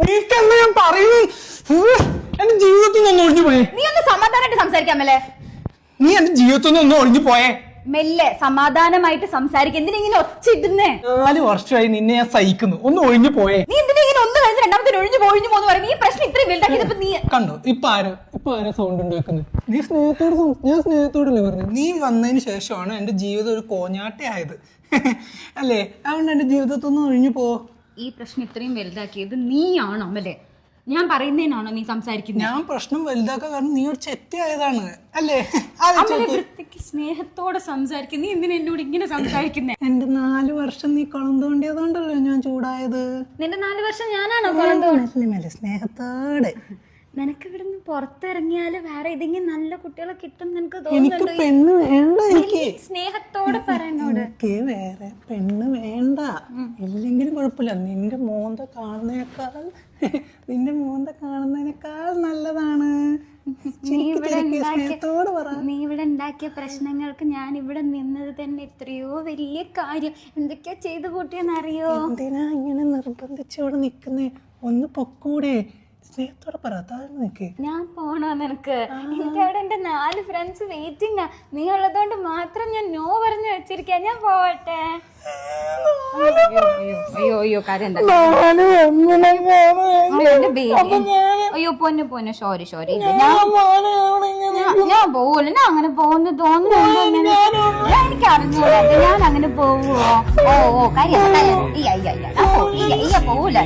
നീക്കല്ല ഞാൻ പറയുന്നു. എന്റെ ജീവിതത്തിൽ നിന്ന് ഒഴിഞ്ഞു പോയേ. നീ ഒന്ന് സമാധാനമായിട്ട് സംസാരിക്കാമല്ലേ? നീ എന്റെ ജീവിതത്തിൽ നിന്ന് ഒഴിഞ്ഞു പോയേ. മെല്ലെ സമാധാനമായിട്ട് സംസാരിക്കും. എന്തിനെങ്കിലും ഒച്ചിടുന്നേ? 4 വർഷമായി നിന്നെ ഞാൻ സഹിക്കുന്നു. ഒന്ന് ഒഴിഞ്ഞു പോയേ. നീ എന്തിനെങ്കിലും ഒന്ന് കഴിഞ്ഞ് രണ്ടാമത്തെ ഒഴിഞ്ഞു പോയി പറയും. ഈ പ്രശ്നം ഇത്രയും വലുതാക്കിയപ്പോ നീ കണ്ടോ? ഇപ്പൊ ആരാ സൗണ്ട് ഉണ്ടാക്കുന്നത്? നീ ഞാൻ സ്നേഹത്തോടല്ലേ പറഞ്ഞു. നീ വന്നതിന് ശേഷമാണ് എന്റെ ജീവിതം ഒരു കോഞ്ഞാട്ടയായത് അല്ലേ? അതുകൊണ്ട് എന്റെ ജീവിതത്തിൽ നിന്ന് ഒഴിഞ്ഞു പോ. ഈ പ്രശ്നം ഇത്രയും വലുതാക്കിയത് നീയാണോ അല്ലേ? ഞാൻ പറയുന്നതിനാണോ നീ സംസാരിക്കുന്നത്? ഞാൻ പ്രശ്നം വലുതാക്കാൻ കാരണം നീ ഒരു ചെറ്റയായതാണ് അല്ലേ? വൃത്തിക്ക് സ്നേഹത്തോടെ സംസാരിക്കും. നീ എന്തിനാ എന്നോട് ഇങ്ങനെ സംസാരിക്കുന്നേ? എന്റെ 4 വർഷം നീ കുളം തോണ്ടിയതുകൊണ്ടല്ലോ ഞാൻ ചൂടായത്. നിന്റെ 4 വർഷം ഞാനാണോ കുളം തോണ്ടി? സ്നേഹത്തോടെ നിനക്ക് ഇവിടുന്ന് പുറത്തിറങ്ങിയാല് വേറെ ഏതെങ്കിലും നല്ല കുട്ടികളെ കിട്ടും നിനക്ക് എനിക്ക് തോന്നുന്നുണ്ടോ? പെണ്ണ് വേണ്ട. എനിക്ക് സ്നേഹത്തോടെ പറയുന്നോട് എനിക്ക് വേറെ പെണ്ണ് വേണ്ട. ഇല്ലെങ്കിലും കുഴപ്പമില്ല. നിന്റെ മോന്ത കാണുന്നതിനേക്കാൾ നല്ലതാണ്. നീ ഇവിടെ ഉണ്ടാക്കിയ പ്രശ്നങ്ങൾക്ക് ഞാൻ ഇവിടെ നിന്നത് തന്നെ എത്രയോ വലിയ കാര്യം. എന്തൊക്കെയാ ചെയ്തു കൂട്ടിയെന്നറിയോ? എന്തിനാ ഇങ്ങനെ നിർബന്ധിച്ച് ഇവിടെ നിക്കുന്നേ? ഒന്ന് പൊക്കൂടെ? സ്നേഹത്തോടെ പറ. താഴ്ന്നു നിൽക്കേ. ഞാൻ പോണോ നിനക്ക്? എനിക്ക് അവിടെ എന്റെ 4 ഫ്രണ്ട്സ് വെയിറ്റിംഗ്. നീ ഉള്ളതുകൊണ്ട് മാത്രം ഞാൻ നോ പറഞ്ഞു വെച്ചിരിക്കാ. ഞാൻ പോവട്ടെ. അയ്യോ കരണ്ട. അയ്യോ പൊന്നു സോറി ഞാൻ പോവൂല. ഞാൻ അങ്ങനെ പോകുന്നു തോന്നുന്നു. എനിക്ക് അറിഞ്ഞൂടാ. ഞാൻ അങ്ങനെ പോവോ? ഓ കരയല്ല. പോവൂല.